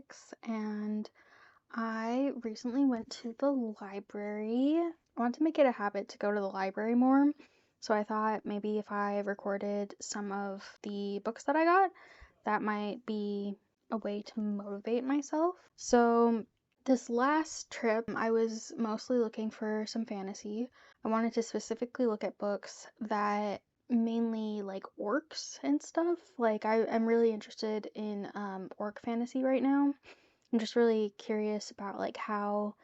6, and I recently went to the library. I want to make it a habit to go to the library more, so I thought maybe if I recorded some of the books that I got, that might be a way to motivate myself. So this last trip, I was mostly looking for some fantasy. I wanted to specifically look at books that mainly like orcs and stuff. Like I'm really interested in orc fantasy right now. I'm just really curious about like how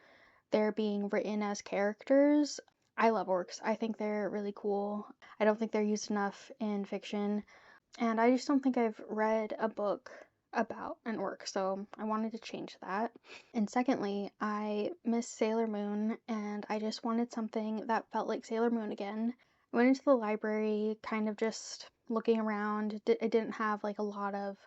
they're being written as characters. I love orcs. I think they're really cool. I don't think they're used enough in fiction, and I just don't think I've read a book about an orc, so I wanted to change that. And secondly, I miss Sailor Moon, and I just wanted something that felt like Sailor Moon again. I went into the library kind of just looking around. I didn't have like a lot of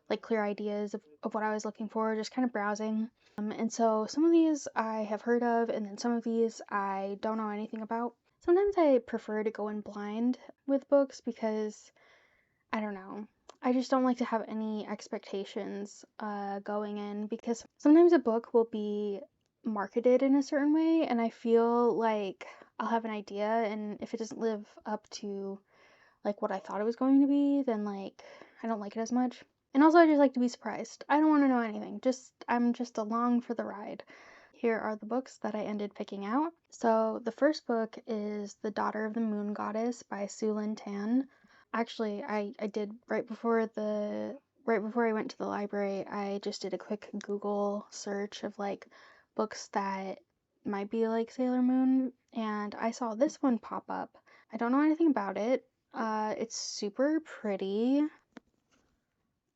like clear ideas of what I was looking for, just kind of browsing. And so some of these I have heard of, and then some of these I don't know anything about. Sometimes I prefer to go in blind with books because I don't know. I just don't like to have any expectations going in, because sometimes a book will be marketed in a certain way, and I feel like I'll have an idea, and if it doesn't live up to like what I thought it was going to be, then like I don't like it as much. And also I just like to be surprised. I don't want to know anything. I'm just along for the ride. Here are the books that I ended picking out. So the first book is The Daughter of the Moon Goddess by Su Lin Tan. Actually, I did right before I went to the library, I just did a quick Google search of like books that might be like Sailor Moon, and I saw this one pop up. I don't know anything about it. It's super pretty.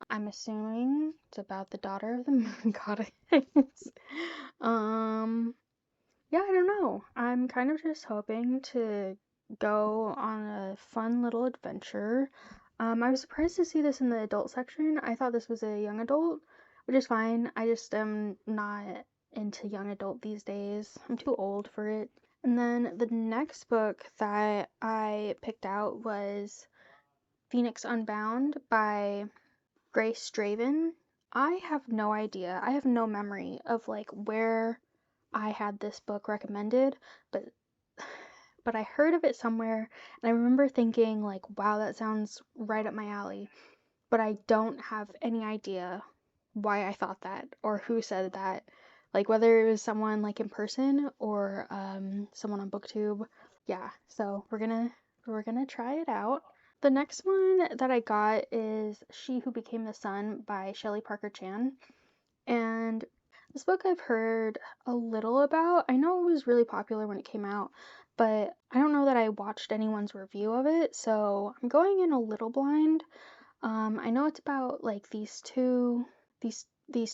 I'm assuming it's about the daughter of the moon goddess. um, yeah, I don't know. I'm kind of just hoping to go on a fun little adventure. I was surprised to see this in the adult section. I thought this was a young adult, which is fine. I just am not into young adult these days. I'm too old for it. And then the next book that I picked out was Phoenix Unbound by Grace Draven. I have no idea. I have no memory of like where I had this book recommended, but I heard of it somewhere, and I remember thinking like, wow, that sounds right up my alley. But I don't have any idea why I thought that or who said that. Like whether it was someone like in person or someone on BookTube. Yeah, so we're gonna try it out. The next one that I got is She Who Became the Sun by Shelley Parker Chan. And this book I've heard a little about. I know it was really popular when it came out, but I don't know that I watched anyone's review of it, so I'm going in a little blind. I know it's about like these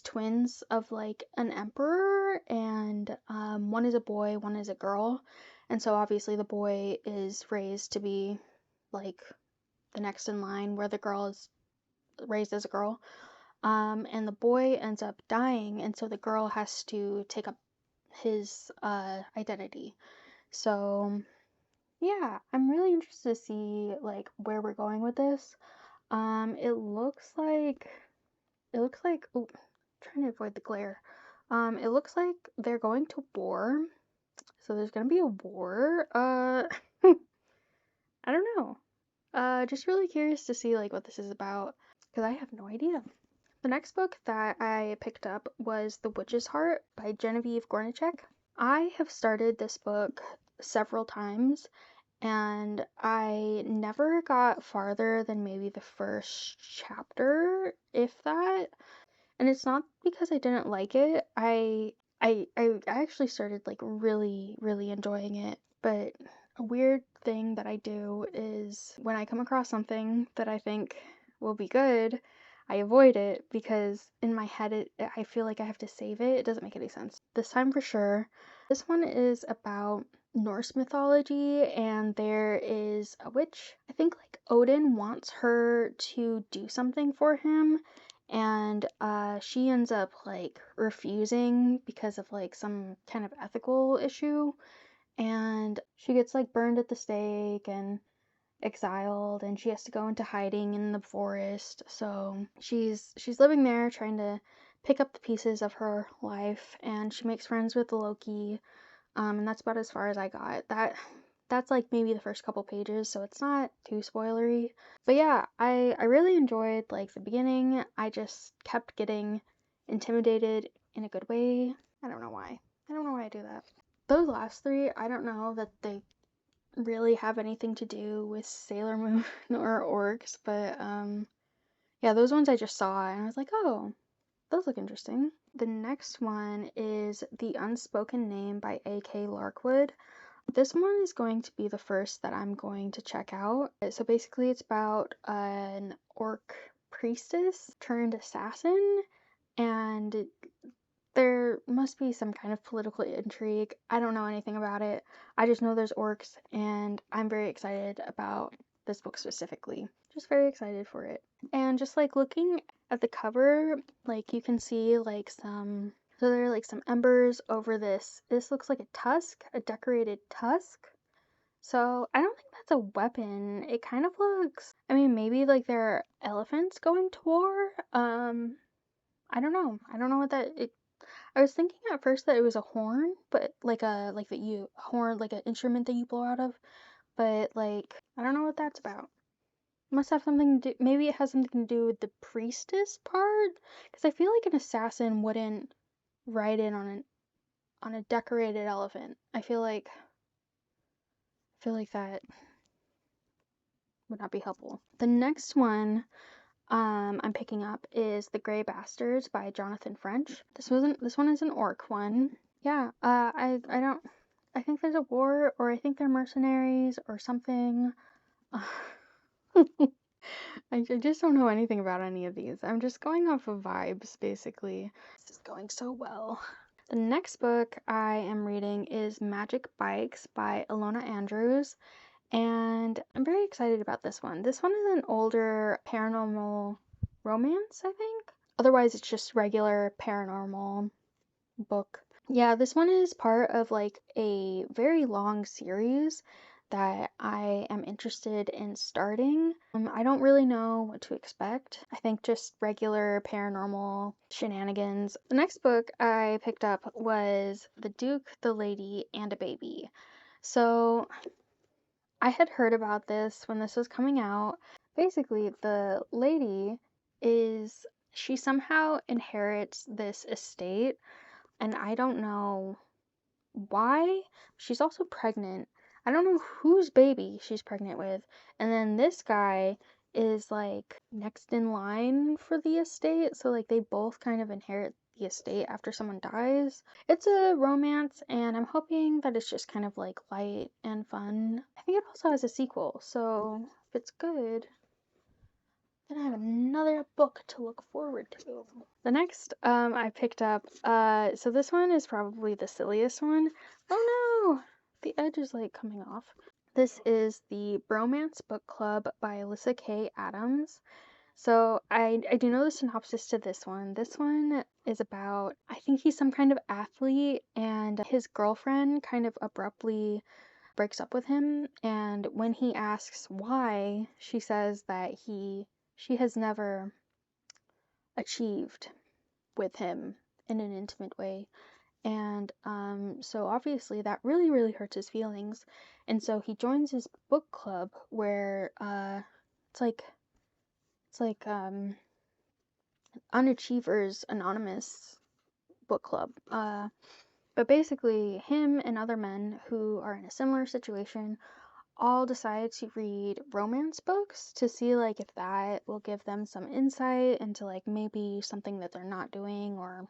twins of like an emperor, and one is a boy, one is a girl, and so obviously the boy is raised to be like the next in line, where the girl is raised as a girl. And the boy ends up dying, and so the girl has to take up his identity. So yeah, I'm really interested to see like where we're going with this. It looks like oh, trying to avoid the glare. It looks like they're going to war. So there's gonna be a war. I don't know. Just really curious to see like what this is about, because I have no idea. The next book that I picked up was The Witch's Heart by Genevieve Gornichek. I have started this book several times, and I never got farther than maybe the first chapter, if that. And it's not because I didn't like it. I actually started like really, really enjoying it. But a weird thing that I do is when I come across something that I think will be good, I avoid it because in my head I feel like I have to save it. It doesn't make any sense. This time for sure. This one is about Norse mythology, and there is a witch. I think like Odin wants her to do something for him, and she ends up like refusing because of like some kind of ethical issue, and she gets like burned at the stake and exiled, and she has to go into hiding in the forest. So she's living there trying to pick up the pieces of her life, and she makes friends with Loki. And that's about as far as I got. That's like maybe the first couple pages, so it's not too spoilery. But yeah, I really enjoyed like the beginning. I just kept getting intimidated in a good way. I don't know why. I don't know why I do that. Those last three, I don't know that they really have anything to do with Sailor Moon or orcs, but yeah, those ones I just saw and I was like, oh, those look interesting. The next one is The Unspoken Name by A.K. Larkwood. This one is going to be the first that I'm going to check out. So basically, it's about an orc priestess turned assassin, and there must be some kind of political intrigue. I don't know anything about it. I just know there's orcs, and I'm very excited about this book specifically. Just very excited for it. And just like looking at the cover, like you can see like so there are like some embers over this. This looks like a tusk, a decorated tusk. So I don't think that's a weapon. It kind of looks, I mean, maybe like there are elephants going to war. I don't know. I don't know what I was thinking at first that it was a horn, but like that you horn like an instrument that you blow out of, but like I don't know what that's about. Must have something to do, maybe it has something to do with the priestess part, because I feel like an assassin wouldn't ride in on a decorated elephant. I feel like that would not be helpful. The next one I'm picking up is The Grey Bastards by Jonathan French. This one is an orc one. Yeah, I don't, I think there's a war, or I think they're mercenaries or something. I just don't know anything about any of these. I'm just going off of vibes, basically. This is going so well. The next book I am reading is Magic Bikes by Ilona Andrews, and I'm very excited about this one. This one is an older paranormal romance, I think. Otherwise, it's just regular paranormal book. Yeah, this one is part of like a very long series that I am interested in starting. I don't really know what to expect. I think just regular paranormal shenanigans. The next book I picked up was The Duke, the Lady, and a Baby. So I had heard about this when this was coming out. Basically, the lady is, she somehow inherits this estate, and I don't know why. She's also pregnant. I don't know whose baby she's pregnant with. And then this guy is like next in line for the estate. So like they both kind of inherit the estate after someone dies. It's a romance, and I'm hoping that it's just kind of like light and fun. I think it also has a sequel. So if it's good, then I have another book to look forward to. The next I picked up, so this one is probably the silliest one. Oh no! The edge is like coming off. This is the Bromance Book Club by Alyssa K. Adams. So I do know the synopsis to this one. This one is about, I think he's some kind of athlete, and his girlfriend kind of abruptly breaks up with him, and when he asks why, she says that she has never achieved with him in an intimate way. And so obviously that really, really hurts his feelings. And so he joins his book club where it's like Unachievers Anonymous book club. But basically him and other men who are in a similar situation all decide to read romance books to see like if that will give them some insight into like maybe something that they're not doing or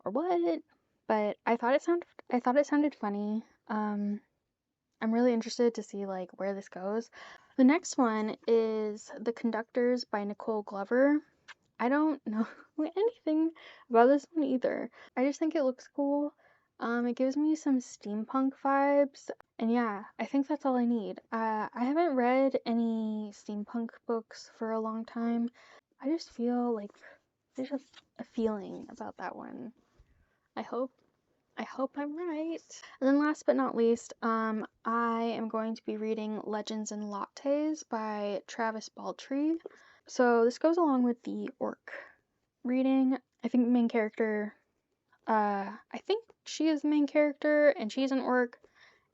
what. But I thought it sounded funny. I'm really interested to see like where this goes. The next one is The Conductors by Nicole Glover. I don't know anything about this one either. I just think it looks cool. It gives me some steampunk vibes, and yeah, I think that's all I need. I haven't read any steampunk books for a long time. I just feel like there's a feeling about that one. I hope I'm right. And then last but not least, I am going to be reading Legends and Lattes by Travis Baltree. So this goes along with the orc reading, I think the main character, I think she is the main character and she's an orc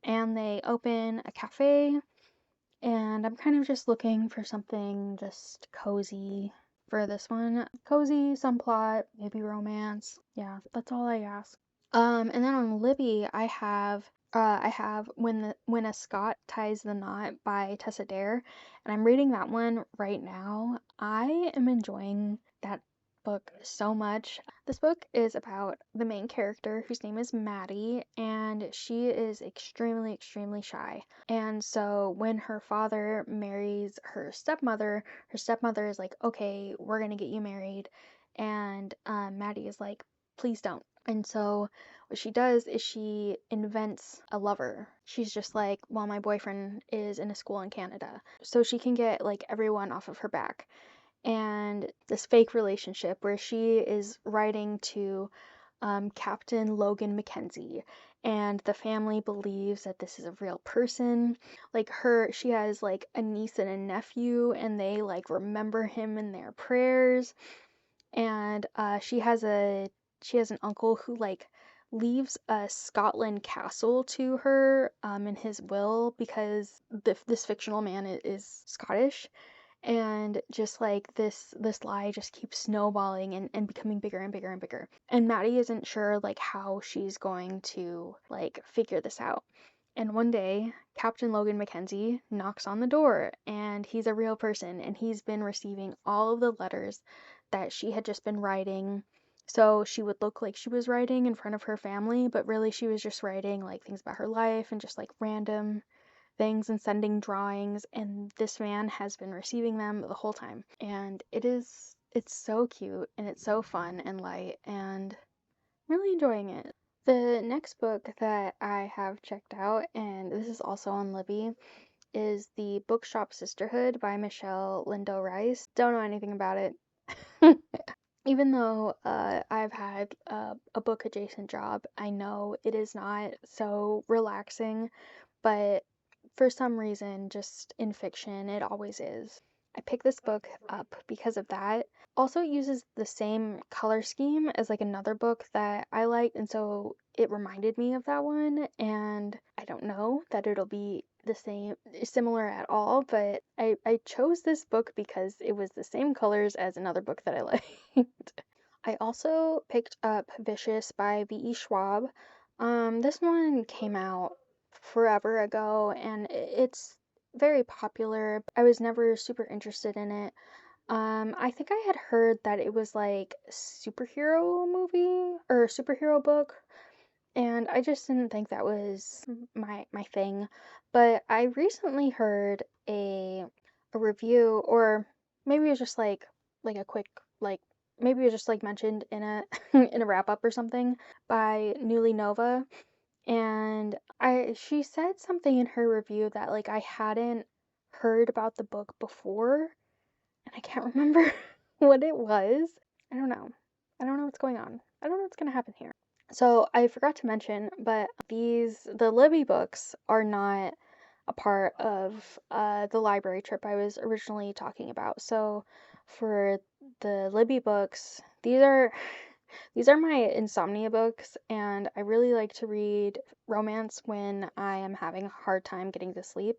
and they open a cafe, and I'm kind of just looking for something just cozy for this one. Cozy, some plot, maybe romance. Yeah, that's all I ask. And then on Libby, I have When a Scot Ties the Knot by Tessa Dare, and I'm reading that one right now. I am enjoying that book so much. This book is about the main character whose name is Maddie, and she is extremely, extremely shy. And so when her father marries her stepmother is like, okay, we're gonna get you married. And Maddie is like, please don't. And so what she does is she invents a lover. She's just like, well, my boyfriend is in a school in Canada. So she can get like everyone off of her back. And this fake relationship where she is writing to Captain Logan Mackenzie, and the family believes that this is a real person. Like she has like a niece and a nephew, and they like remember him in their prayers. And she has an uncle who like leaves a Scotland castle to her in his will because this fictional man is Scottish, and just like this lie just keeps snowballing and becoming bigger and bigger and bigger, and Maddie isn't sure like how she's going to like figure this out. And one day Captain Logan Mackenzie knocks on the door, and he's a real person, and he's been receiving all of the letters that she had just been writing, so she would look like she was writing in front of her family, but really she was just writing like things about her life and just like random things and sending drawings, and this man has been receiving them the whole time. And it's so cute and it's so fun and light, and I'm really enjoying it. The next book that I have checked out, and this is also on Libby, is The Bookshop Sisterhood by Michelle Lindo Rice. Don't know anything about it. Even though I've had a book adjacent job, I know it is not so relaxing, but for some reason, just in fiction, it always is. I picked this book up because of that. Also, it uses the same color scheme as like another book that I liked, and so it reminded me of that one. And I don't know that it'll be the same, similar at all, but I chose this book because it was the same colors as another book that I liked. I also picked up Vicious by V.E. Schwab. This one came out forever ago and it's very popular. I was never super interested in it. I think I had heard that it was like superhero movie or superhero book, and I just didn't think that was my thing. But I recently heard a review, or maybe it was just like a quick like maybe it was just like mentioned in a in a wrap up or something, by Newly Nova, and she said something in her review that like I hadn't heard about the book before, and I can't remember what it was. I don't know. I don't know what's going on. I don't know what's gonna happen here. So I forgot to mention, but the Libby books are not a part of the library trip I was originally talking about. So for the Libby books, these are my insomnia books, and I really like to read romance when I am having a hard time getting to sleep.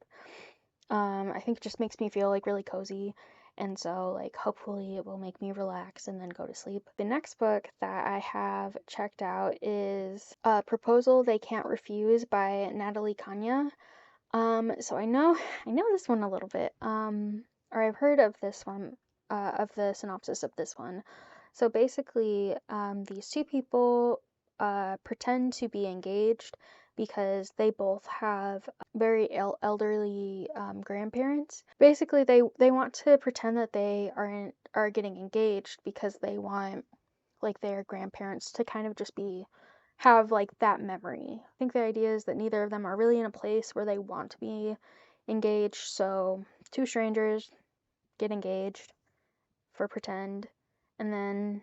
I think it just makes me feel like really cozy. And so, like, hopefully it will make me relax and then go to sleep. The next book that I have checked out is Proposal They Can't Refuse by Natalie Kanya. So I know this one a little bit. Or I've heard of this one, of the synopsis of this one. So basically, these two people pretend to be engaged because they both have very elderly grandparents. Basically, they want to pretend that they are getting engaged because they want like their grandparents to kind of just have like that memory. I think the idea is that neither of them are really in a place where they want to be engaged, so two strangers get engaged for pretend, and then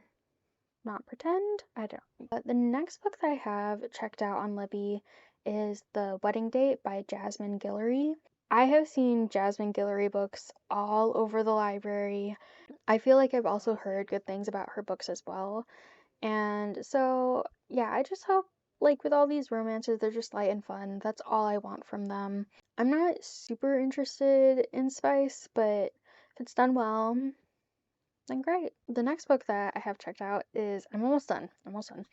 not pretend. I don't. But the next book that I have checked out on Libby is The Wedding Date by Jasmine Guillory. I have seen Jasmine Guillory books all over the library. I feel like I've also heard good things about her books as well. And so, yeah, I just hope, like, with all these romances, they're just light and fun. That's all I want from them. I'm not super interested in spice, but if it's done well, then great. The next book that I have checked out is I'm almost done. Almost done.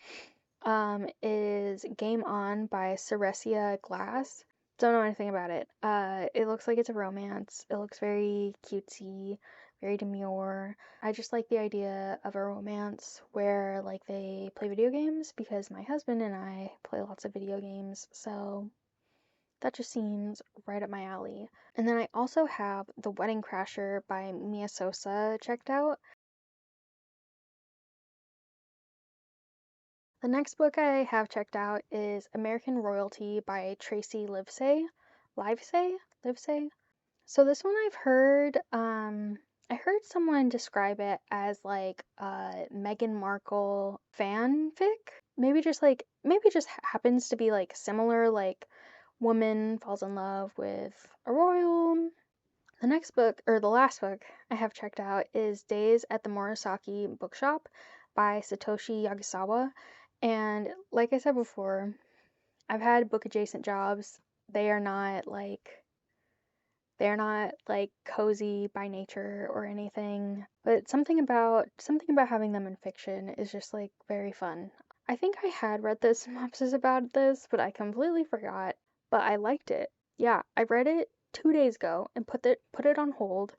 Is Game On by Ceresia Glass. Don't know anything about it. It looks like it's a romance. It looks very cutesy, very demure. I just like the idea of a romance where like they play video games because my husband and I play lots of video games, so that just seems right up my alley. And then I also have The Wedding Crasher by Mia Sosa checked out. The next book I have checked out is American Royalty by Tracy Livesay. Livesay? Livesay? So this one I heard someone describe it as like Meghan Markle fanfic. Maybe just happens to be like similar, like woman falls in love with a royal. The next book, or the last book I have checked out is Days at the Murasaki Bookshop by Satoshi Yagasawa. And like I said before, I've had book adjacent jobs. They are not like they're not like cozy by nature or anything, but something about having them in fiction is just like very fun. I think I had read the synopsis about this, but I completely forgot. But I liked it. Yeah, I read it 2 days ago and put it on hold,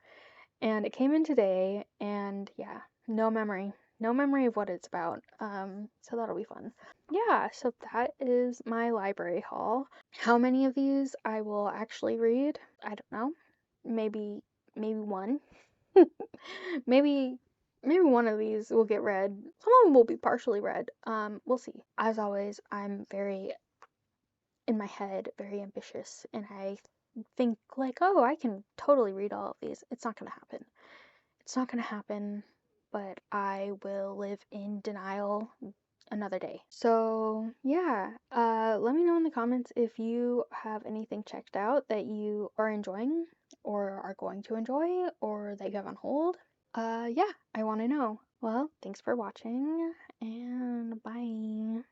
and it came in today, and yeah, no memory. No memory of what it's about. So that'll be fun. Yeah, so that is my library haul. How many of these I will actually read? I don't know. Maybe maybe one. maybe maybe one of these will get read. Some of them will be partially read. We'll see. As always, I'm very in my head, very ambitious, and I think like, oh, I can totally read all of these. It's not gonna happen. It's not gonna happen, but I will live in denial another day. So, yeah, let me know in the comments if you have anything checked out that you are enjoying or are going to enjoy or that you have on hold. Yeah, I want to know. Well, thanks for watching and bye.